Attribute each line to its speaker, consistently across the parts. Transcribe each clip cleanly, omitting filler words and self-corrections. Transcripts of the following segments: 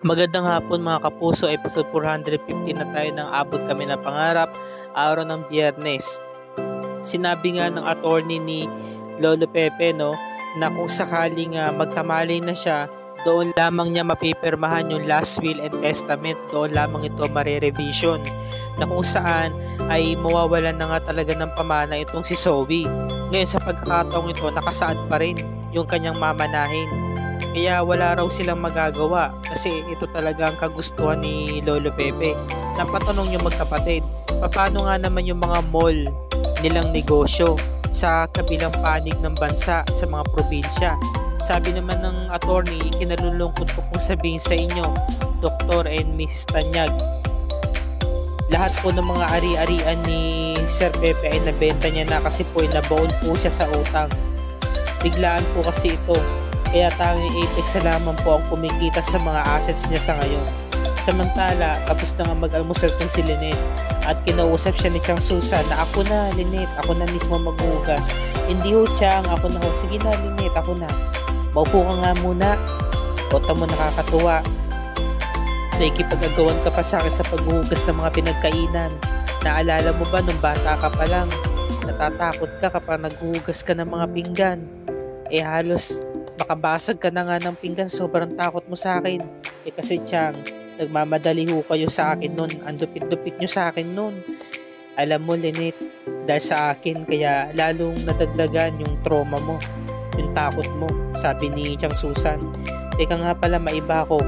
Speaker 1: Magandang hapon mga kapuso, episode 450 na tayo ng Abot Kami ng Pangarap, araw ng Biyernes. Sinabi nga ng attorney ni Lolo Pepe na kung sakaling magkamali na siya, doon lamang niya mapipirmahan yung last will and testament, doon lamang ito mare-revision, na kung saan ay mawawalan na nga talaga ng pamana itong si Zoe. Ngayon sa pagkakataong ito, nakasaad pa rin yung kanyang mamanahin. Kaya wala raw silang magagawa kasi ito talaga ang kagustuhan ni Lolo Pepe. Napatanong yung magkapatid, paano nga naman yung mga mall nilang negosyo sa kabilang panig ng bansa, sa mga probinsya? Sabi naman ng attorney, ikinalulungkot ko kung sabihin sa inyo, Dr. and Mrs. Tanyag, lahat po ng mga ari-arian ni Sir Pepe ay nabenta niya na kasi po ay nabaon po siya sa utang. Biglaan po kasi ito. Kaya tanging Apex na lamang po ang kumikita sa mga assets niya sa ngayon. Samantala, tapos na nga mag-almusal tong si Lynette at kinausap siya ni Chang Susan na ako na Lynette, ako na mismo maghuhugas. Hindi ho Chang, ako na ho. Sige na Lynette, ako na. Maupo ka nga muna. Kota mo nakakatuwa. Nakikipag-agawan ka pa sa akin sa paghuhugas ng mga pinagkainan. Naalala mo ba nung bata ka pa lang, natatakot ka kapag naghuhugas ka ng mga pinggan? Halos makabasag ka na nga ng pinggan, sobrang takot mo sa akin. Kasi Chang, nagmamadali ho kayo sa akin nun. Ang dupit-dupit nyo sa akin nun. Alam mo Lynette, dahil sa akin kaya lalong nadagdagan yung trauma mo, yung takot mo, sabi ni Chang Susan. Teka nga pala, maiba ako.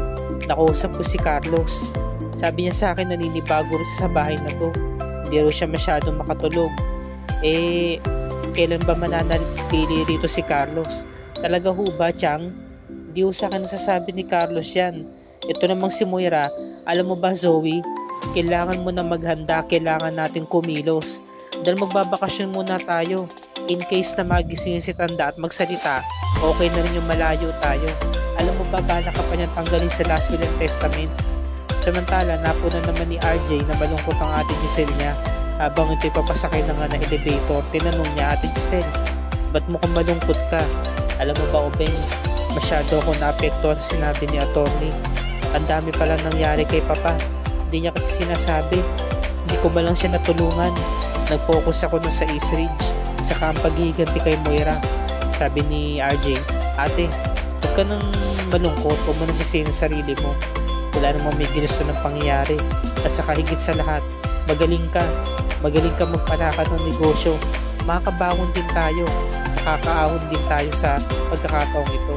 Speaker 1: Nakausap ko si Carlos. Sabi niya sa akin naninibago rin sa bahay na to. Hindi rin siya masyadong makatulog. Kailan ba mananatili rito si Carlos? Talaga ho ba, Chang? Di ho sa akin nasasabi ni Carlos yan. Ito namang si Moira, alam mo ba Zoe, kailangan mo na maghanda, kailangan natin kumilos. Dahil magbabakasyon muna tayo. In case na magising si Tanda at magsalita, okay na rin yung malayo tayo. Alam mo ba ka pa niyang tanggalin sa last will and testament? Samantala, napunan naman ni RJ na malungkot ang ate Giselle niya. Habang ito'y papasakay na nga na elevator, tinanong niya, Ate Giselle, ba't mo kung malungkot ka? Alam mo ba, Obeng, masyado ako naapektuhan sa sinabi ni attorney. Ang dami pala nangyari kay Papa. Hindi niya kasi sinasabi. Hindi ko ba lang siya natulungan. Nag-focus ako na sa East Ridge, saka ang paghihiganti kay Moira. Sabi ni RJ, Ate, huwag ka nang malungkot, huwag mo nasisihin sa sarili mo. Wala namang may ginusto ng pangyayari. At saka higit sa lahat, magaling ka magpalakad ng negosyo. Makakabangon din tayo. Makakaahon din tayo sa pagkakataong ito.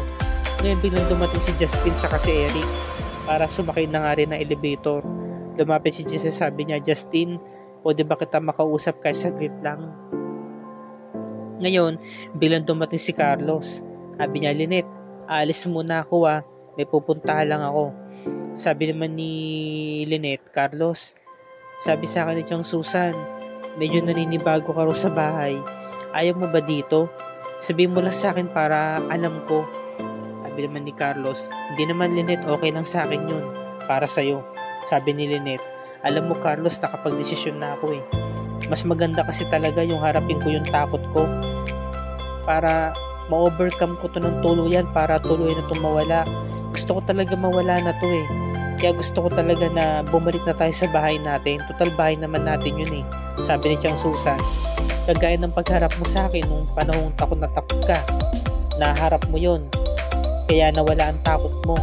Speaker 1: Ngayon biglang dumating si Justin sa si Eric para sumakay na nga rin ng elevator. Lumapit si Giselle, sabi niya, Justin, pwede ba kita makausap kahit saglit lang? Ngayon, biglang dumating si Carlos. Sabi niya, Lynette, alis muna ako may pupuntahan lang ako. Sabi naman ni Lynette, Carlos, sabi sa akin ni Chang Susan, medyo naninibago ka rin sa bahay. Ayaw mo ba dito? Sabihin mo lang sa akin para alam ko. Sabi naman ni Carlos, hindi naman Lynette, okay lang sa akin yun. Para sa'yo. Sabi ni Lynette, alam mo Carlos, nakapag-desisyon na ako Mas maganda kasi talaga yung harapin ko yung takot ko. Para ma-overcome ko to ng tuluyan, para tuloy na itong mawala. Gusto ko talaga mawala na to Kaya gusto ko talaga na bumalik na tayo sa bahay natin. Total bahay naman natin yun Sabi ni Chang Susan, kagaya ng pagharap mo sa akin nung panahong takot na takot ka. Naharap mo yun. Kaya nawala ang takot mo.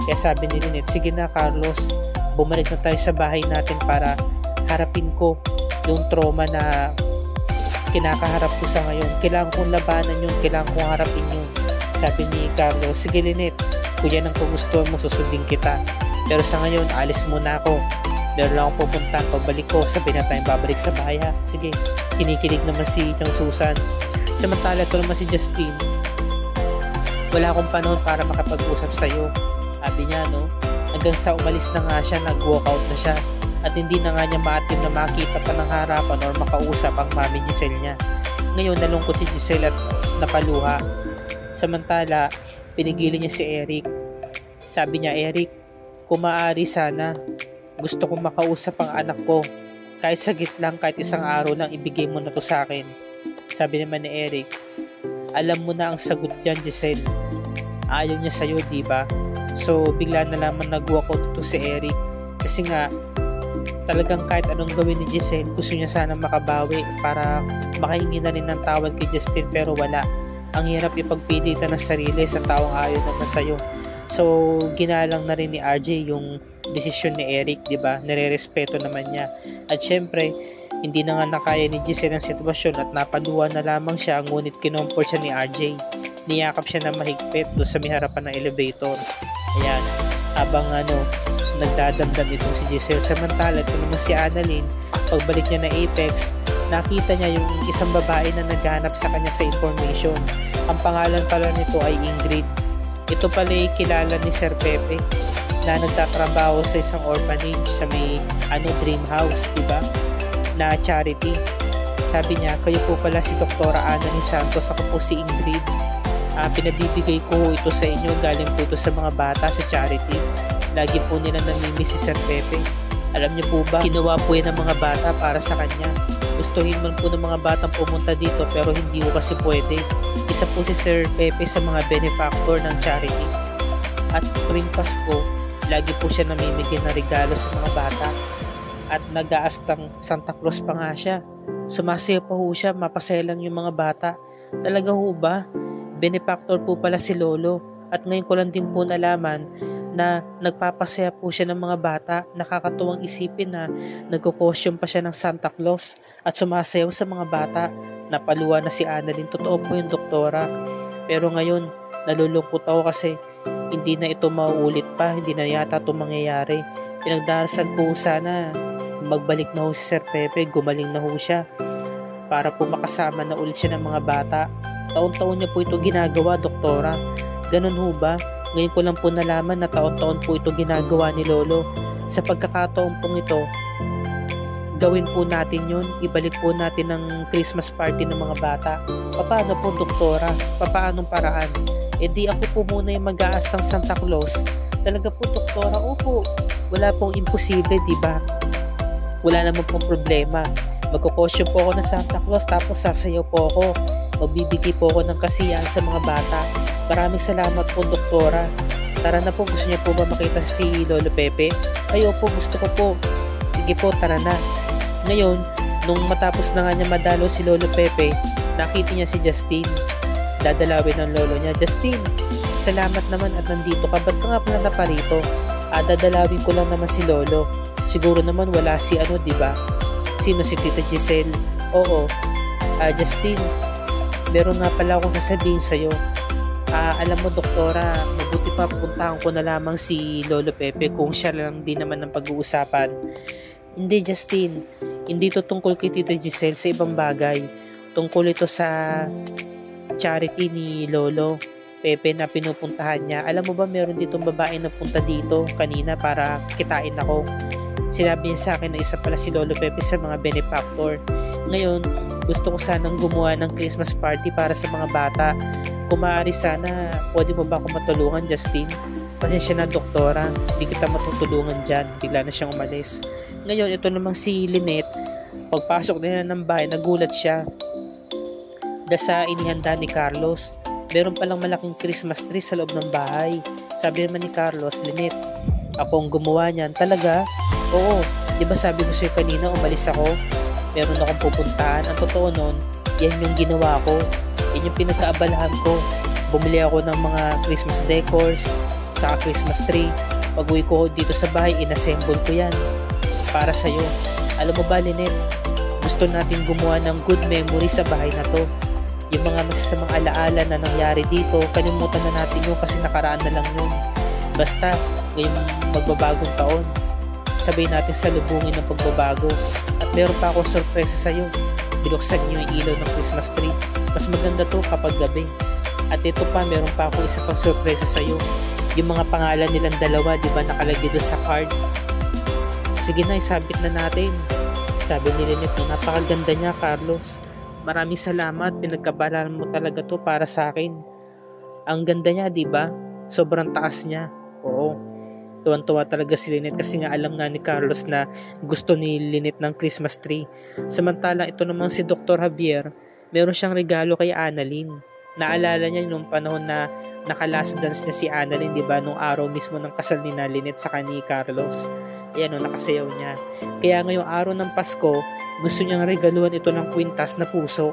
Speaker 1: Kaya sabi ni Lynette, sige na Carlos, bumalik na tayo sa bahay natin para harapin ko yung trauma na kinakaharap ko sa ngayon. Kailangan kong labanan yun. Kailangan kong harapin yun. Sabi ni Carlos, sige Lynette, kung yan ang kagustuhan mo, susundin kita. Pero sa ngayon, alis muna ako. Meron lang akong pupuntahan. Pagbalik ko, sabi na tayong babalik sa bahay ha. Sige, kinikilig naman si Chang Susan. Samantala, ito naman si Justin. Wala akong panahon para makapag-usap sa'yo. Sabi niya, hanggang sa umalis na nga siya, nag-walkout na siya. At hindi na nga niya maatim na makita pa ng harapan or makausap ang mami Giselle niya. Ngayon, nalungkot si Giselle at napaluha. Samantala, pinigilin niya si Eric. Sabi niya, Eric, kung maaari sana, gusto kong makausap ang anak ko. Kahit saglit lang, kahit isang araw lang, ibigay mo na to sa akin. Sabi naman ni Eric, alam mo na ang sagot dyan, Giselle. Ayaw niya sa'yo, diba? So bigla na lamang nag-walk out ito si Eric. Kasi nga talagang kahit anong gawin ni Giselle, gusto niya sana makabawi para makahingi na rin ng tawad kay Justin, pero wala. Ang hirap ipagpilitan ng sarili sa taong ayaw naman sa'yo. So ginalang na rin ni RJ yung desisyon ni Eric, di ba? Nire-respeto naman niya. At syempre, hindi na nga nakaya ni Giselle ang sitwasyon at napaluwa na lamang siya, ngunit kinomport siya ni RJ. Niyakap siya na mahigpit doon sa may harapan ng elevator. Ayan, habang nagdadamdam itong si Giselle. Samantala, ito naman si Annalyn, pagbalik niya na Apex, nakita niya yung isang babae na naghahanap sa kanya sa information. Ang pangalan pala nito ay Ingrid. Ito pala ay kilala ni Sir Pepe na nagtatrabaho sa isang orphanage sa may dream house, diba? Na charity. Sabi niya, kayo po pala si Doktora Annalyn Santos, ako po si Ingrid. Pinabibigay ko ito sa inyo, galing po ito sa mga bata sa charity. Lagi po nila namimiss si Sir Pepe. Alam niyo po ba, ginawa po yan ng mga bata para sa kanya. Gustuhin man po ng mga batang pumunta dito pero hindi ko kasi pwede. Isa po si Sir Pepe sa mga benefactor ng charity. At tuwing Pasko, lagi po siya namimigay ng regalo sa mga bata. At nag-aastang Santa Claus pa nga siya. Sumasaya pa ho siya, mapaselang yung mga bata. Talaga ho ba? Benefactor po pala si Lolo. At ngayon ko lang din po nalaman na nagpapasaya po siya ng mga bata. Nakakatuwang isipin na nagko-costume pa siya ng Santa Claus at sumasayaw sa mga bata. Napaluwa na si Annalyn. Totoo po yung doktora. Pero ngayon, nalulungkot ako kasi hindi na ito mauulit pa. Hindi na yata ito mangyayari. Pinagdarasal ko sana magbalik na ho si Sir Pepe. Gumaling na ho siya para po makasama na ulit siya ng mga bata. Taon-taon niya po ito ginagawa, doktora. Ganun ho ba? Ngayon ko lang po nalaman na taon-taon po ito ginagawa ni Lolo. Sa pagkakataon pong ito, gawin po natin yun. Ibalik po natin ng Christmas party ng mga bata. Paano po, doktora? Paanong paraan? E di ako po muna yung mag-aas ng Santa Claus. Talaga po, doktora? Opo. Wala pong imposible, diba? Wala naman pong problema. Magkukosyon po ako ng Santa Claus tapos sasayaw po ako. Magbibigay po ako ng kasiyahan sa mga bata. Maraming salamat po, doktora. Tara na po, gusto niya po ba makita si Lolo Pepe? Ayo po, gusto ko po. Sige po, tara na. Ngayon, nung matapos na nga niya madalo si Lolo Pepe, nakita niya si Justin. Dadalawin ng lolo niya. Justin, salamat naman at nandito ka. Ba't ka nga pala na parito? Dadalawin ko lang naman si Lolo. Siguro naman wala si diba? Sino, si Tita Giselle? Oo. Justin, meron nga pala akong sasabihin sa'yo. Alam mo, doktora, mabuti pa puntahan ko na lamang si Lolo Pepe kung siya lang din naman ang pag-uusapan. Hindi, Justin. Hindi to tungkol kay Tita Giselle, sa ibang bagay. Tungkol ito sa charity ni Lolo Pepe na pinupuntahan niya. Alam mo ba, meron ditong babae na punta dito kanina para kitain ako. Sinabi niya sa akin na isa pala si Lolo Pepe sa mga benefactor. Ngayon, gusto ko sanang gumawa ng Christmas party para sa mga bata. Kung maaari sana, pwede mo ba ako matulungan, Justin? Pasensya na, doktora. Hindi kita matutulungan dyan. Bigla na siyang umalis. Ngayon, ito namang si Lynette. Pagpasok nila ng bahay, nagulat siya. Sa inihanda ni Carlos, meron palang malaking Christmas tree sa loob ng bahay. Sabi naman ni Carlos, Lynette, ako ang gumawa niyan. Talaga? Oo. Di ba sabi ko sa'yo kanina, umalis ako? Meron akong pupuntahan. Ang totoo nun, yan yung ginawa ko. Yan yung pinagkaabalahan ko. Bumili ako ng mga Christmas decors, saka Christmas tree. Pag-uwi ko dito sa bahay, inassemble ko yan para sa'yo. Alam mo ba, Lynette, gusto natin gumawa ng good memory sa bahay na to. Yung mga masasamang alaala na nangyari dito, kalimutan na natin yun kasi nakaraan na lang yun. Basta, ngayong magbabagong taon, sabay natin salubungin ng pagbabago. At meron pa akong sorpresa sa'yo. Binuksan niyo yung ilaw ng Christmas tree. Mas maganda to kapag gabi. At ito pa, meron pa akong isa pang sorpresa sa'yo. Yung mga pangalan nilang dalawa, di ba, nakalagay doon sa card. Sige na, isabit na natin. Sabi ni Lynette, napakaganda niya, Carlos. Maraming salamat, pinagkabalan mo talaga to para sa akin. Ang ganda niya, di ba? Sobrang taas niya. Oo. Tuwan-tuwa talaga si Lynette kasi nga alam nga ni Carlos na gusto ni Lynette ng Christmas tree. Samantalang ito namang si Dr. Javier, meron siyang regalo kay Annalyn. Naalala niya nung panahon na naka-last dance na si Annalyn, di ba, nung araw mismo ng kasal ni Lynette sa ni Carlos. Ayan, nakasayaw niya. Kaya ngayong araw ng Pasko, gusto niyang regaluhan ito ng kwintas na puso.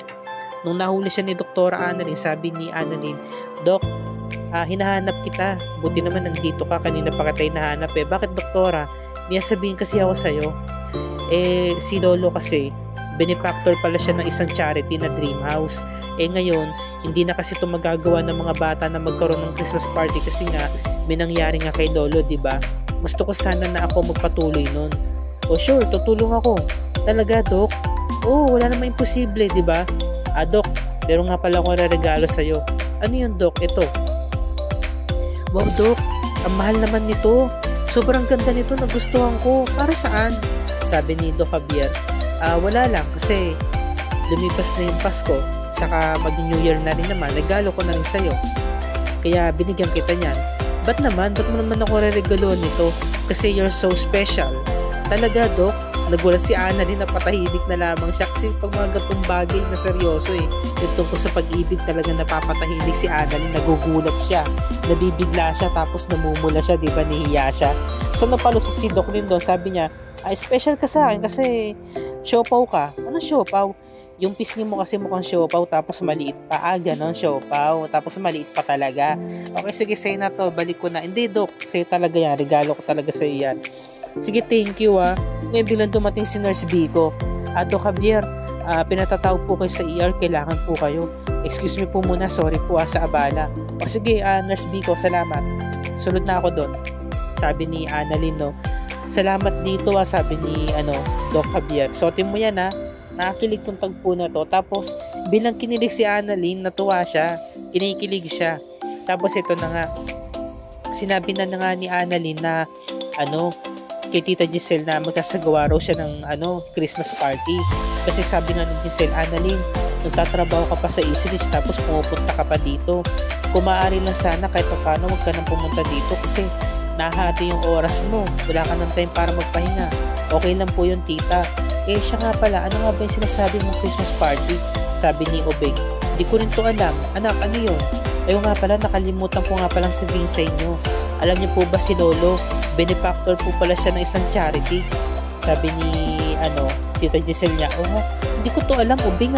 Speaker 1: Nung nahuli siya ni Dr. Annalyn, sabi ni Annalyn, Dok, hinahanap kita. Buti naman nandito ka, kanina pa kita hinahanap eh. Bakit, doktora? May sabihin kasi ako sa'yo. Si Lolo kasi, benefactor pala siya ng isang charity na Dream House. Ngayon, hindi na kasi ito magagawa ng mga bata na magkaroon ng Christmas party kasi nga, may nangyari nga kay Lolo, diba? Gusto ko sana na ako magpatuloy nun. Sure, tutulong ako. Talaga, Dok? Wala namang imposible, diba? Dok, pero nga pala akong regalo sa'yo. Ano yun, Dok? Ito. Wow, Dok, ang mahal naman nito. Sobrang ganda nito, nagustuhan ko. Para saan? Sabi ni Doc Javier. Wala lang kasi lumipas na yung Pasko, saka mag-New Year na rin naman, regalo ko na rin sa'yo. Kaya binigyan kita niyan. Ba't mo naman ako re-regaluhan nito? Kasi you're so special. Talaga, Doc? Nagulat si Annalyn na patahimik na lamang siya kasi pag mga gatong bagay na seryoso yung tungkol sa pag-ibig talaga napapatahimik si Annalyn, nagugulat siya, nabibigla siya, tapos namumula siya, diba, nahiya siya. So napalusot si Doc Lindon, sabi niya, special ka sa akin kasi siopaw ka. Ano siopaw? Yung pisngi mo kasi mukhang siopaw tapos maliit pa. Ganon, siopaw. Tapos maliit pa talaga. Okay, sige, sa'yo na to. Balik ko na. Hindi, Doc. Sa'yo talaga yan. Regalo ko talaga sa'yo yan. Sige, thank you Ngayon bilang dumating si Nurse Vico. Doc Javier, pinatatawag po kayo sa ER. Kailangan po kayo. Excuse me po muna. Sorry po sa abala. Sige, Nurse Vico, salamat. Sunod na ako doon. Sabi ni Annalyn, no. Salamat dito sabi ni Doc Javier. Suotin mo yan Nakakilig tong tagpo na to. Tapos bilang kinilig si Annalyn, natuwa siya. Kinikilig siya. Tapos ito na nga. Sinabi na nga ni Annalyn na kay Tita Giselle na magkasagawa raw siya ng Christmas party. Kasi sabi nga ni Giselle, Annalyn, nagtatrabaho ka pa sa Eastridge tapos pumupunta ka pa dito. Kung maaari lang sana kahit pa paano huwag ka nang pumunta dito kasi nahati yung oras mo. Wala ka ng time para magpahinga. Okay lang po yun, tita. Siya nga pala, ano nga ba yung sinasabi mong Christmas party? Sabi ni Obeng. Di ko rin to alam. Anak, ano yun? Ayaw nga pala, nakalimutan ko nga palang sabihin sa inyo. Alam niyo po ba si Lolo? Benefactor po pala siya ng isang charity. Sabi ni, Tita Giselle niya, hindi ko to alam, Obeng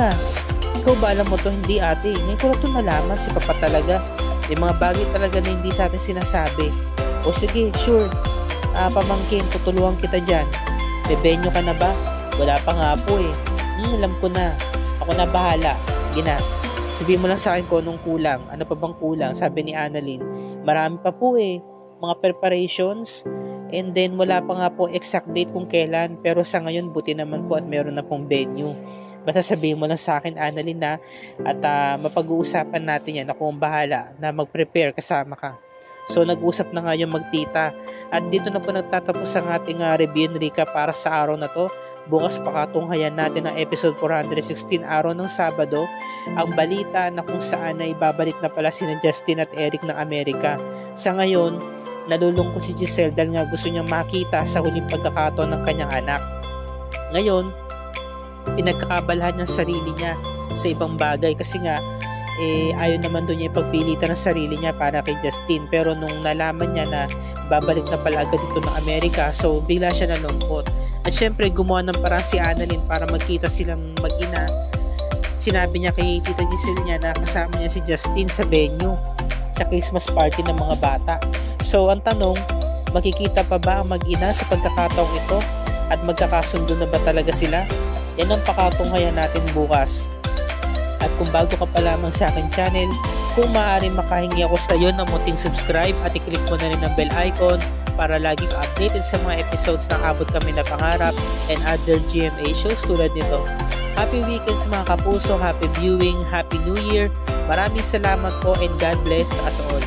Speaker 1: Ikaw ba alam mo to? Hindi, ate. Ngayon ko na to nalaman, si Papa talaga. May mga bagay talaga na hindi sa atin sinasabi. Sige, sure. Pamangkin, tutulungan kita dyan. Bebenyo ka na ba? Wala pa nga po alam ko na. Ako na bahala. Gina. Sabihin mo lang sa akin kung anong kulang. Ano pa bang kulang? Sabi ni Annalyn. Marami pa po mga preparations. And then wala pa nga po exact date kung kailan. Pero sa ngayon, buti naman po at meron na pong venue. Basta sabihin mo lang sa akin, Annalyn at mapag-uusapan natin yan. Ako ang bahala na mag-prepare kasama ka. So nag-usap na nga yung magtita. At dito na po nagtatapos ang ating review and recap para sa araw na to. Bukas pakatunghayan natin ang episode 416 araw ng Sabado. Ang balita na kung saan ay babalik na pala sina Justin at Eric ng Amerika. Sa ngayon, nalulungkot si Giselle dahil nga gusto niyang makita sa huling pagkakataon ng kanyang anak. Ngayon, pinagkakabalahan ng sarili niya sa ibang bagay kasi nga ayaw naman doon niya ipagpilitan ng sarili niya para kay Justin. Pero nung nalaman niya na babalik na pala agad dito ng Amerika, so bigla siya nalungkot. At syempre gumawa ng parang si Annalyn para magkita silang mag-ina. Sinabi niya kay Tita Giselle niya na kasama niya si Justin sa venue sa Christmas party ng mga bata. So ang tanong, makikita pa ba ang mag-ina sa pagkakataong ito? At magkakasundo na ba talaga sila? Yan ang pakatunghayan natin bukas. At kung bago ka pa lamang sa aking channel, kung maaaring makahingi ako sa iyo ng munting subscribe at i-click mo na rin ang bell icon para lagi ka updated sa mga episodes na abot kami na pangarap and other GMA shows tulad nito. Happy weekend sa mga kapuso, happy viewing, happy new year. Maraming salamat po and God bless us all.